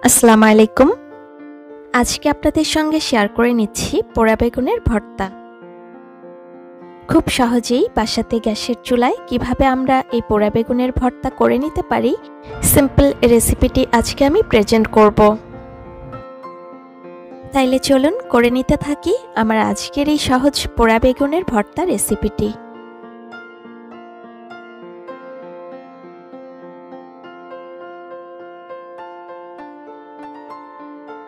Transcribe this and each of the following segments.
আসসালামু আলাইকুম। আজকে আপনাদের সঙ্গে শেয়ার করে নিচ্ছি পোড়া বেগুনের ভর্তা। খুব সহজেই বাসাতে গ্যাসের চুলায় কিভাবে আমরা এই পোড়া বেগুনের ভর্তা করে নিতে পারি, সিম্পল রেসিপিটি আজকে আমি প্রেজেন্ট করব। তাইলে চলুন করে নিতে থাকি আমার আজকের এই সহজ পোড়া বেগুনের ভর্তা রেসিপিটি।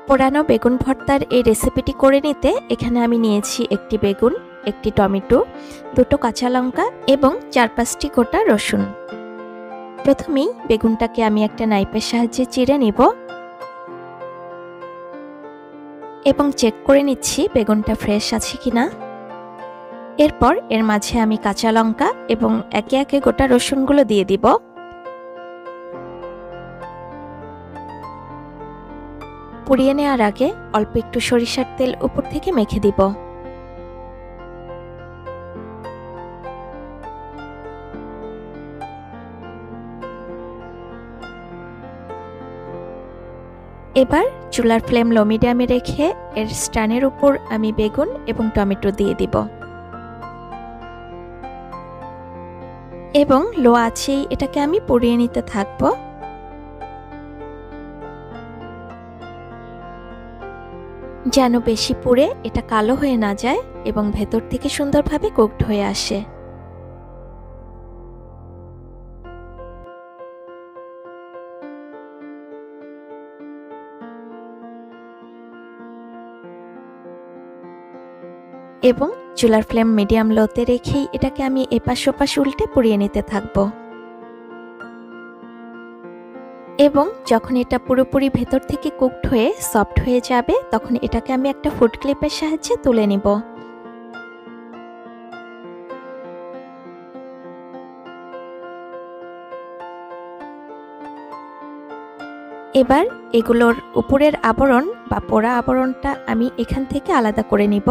পোড়ানো বেগুন ভর্তার এই রেসিপিটি করে নিতে এখানে আমি নিয়েছি একটি বেগুন, একটি টমেটো, দুটো কাঁচা লঙ্কা এবং 4-5টি গোটা রসুন। প্রথমেই বেগুনটাকে আমি একটা নাইফের সাহায্যে চিড়ে নিব এবং চেক করে নিচ্ছি বেগুনটা ফ্রেশ আছে কিনা। এরপর এর মাঝে আমি কাঁচা লঙ্কা এবং একে একে গোটা রসুনগুলো দিয়ে দিব। পুড়িয়ে নেওয়ার আগে অল্প একটু সরিষার তেল উপর থেকে মেখে দিব। এবার চুলার ফ্লেম লো মিডিয়ামে রেখে এর স্ট্যান্ডের উপর আমি বেগুন এবং টমেটো দিয়ে দিব এবং লো আঁচেই এটাকে আমি পুড়িয়ে নিতে থাকব। যেন বেশি পুড়ে এটা কালো হয়ে না যায় এবং ভেতর থেকে সুন্দরভাবে কুকড হয়ে আসে। এবং চুলার ফ্লেম মিডিয়াম লোতে রেখেই এটাকে আমি এপাশ ওপাশ উল্টে পুড়িয়ে নিতে থাকব এবং যখন এটা পুরোপুরি ভেতর থেকে কুকড হয়ে সফট হয়ে যাবে তখন এটাকে আমি একটা ফুড ক্লিপের সাহায্যে তুলে নিব। এবার এগুলোর উপরের আবরণ বা পোড়া আবরণটা আমি এখান থেকে আলাদা করে নিব।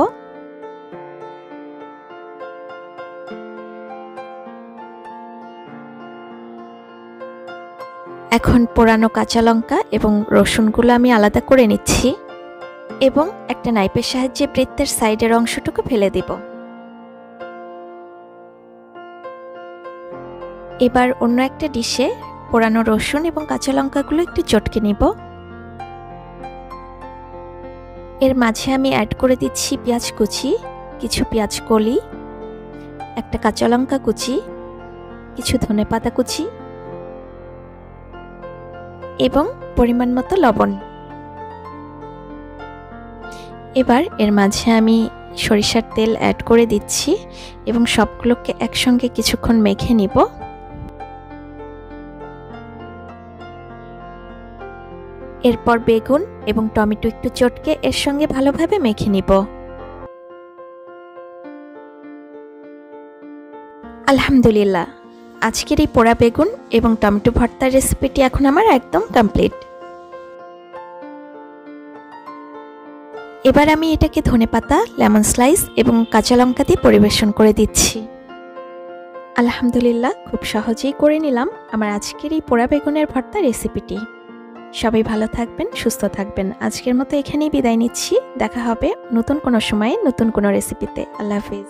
এখন পোড়ানো কাঁচা লঙ্কা এবং রসুনগুলো আমি আলাদা করে নিচ্ছি এবং একটা নাইফের সাহায্যে বৃত্তের সাইডের অংশটুকু ফেলে দিব। এবার অন্য একটা ডিশে পোড়ানো রসুন এবং কাঁচা লঙ্কাগুলো একটু চটকে নিব। এর মাঝে আমি অ্যাড করে দিচ্ছি পেঁয়াজ কুচি, কিছু পেঁয়াজ কলি, একটা কাঁচা লঙ্কা কুচি, কিছু ধনেপাতা কুচি এবং পরিমাণ মতো লবণ। এবার এর মাঝে আমি সরিষার তেল অ্যাড করে দিচ্ছি এবং সবগুলোকে একসঙ্গে কিছুক্ষণ মেখে নিব। এরপর বেগুন এবং টমেটো একটু চটকে এর সঙ্গে ভালোভাবে মেখে নিব। আলহামদুলিল্লাহ, আজকের এই পোড়া বেগুন এবং টমেটো ভর্তার রেসিপিটি এখন আমার একদম কমপ্লিট। এবার আমি এটাকে ধনেপাতা, লেমন স্লাইস এবং কাঁচা লঙ্কা দিয়ে পরিবেশন করে দিচ্ছি। আলহামদুলিল্লাহ, খুব সহজেই করে নিলাম আমার আজকের এই পোড়া বেগুনের ভর্তা রেসিপিটি। সবাই ভালো থাকবেন, সুস্থ থাকবেন। আজকের মতো এখানেই বিদায় নিচ্ছি। দেখা হবে নতুন কোনো সময়ে নতুন কোনো রেসিপিতে। আল্লাহ হাফেজ।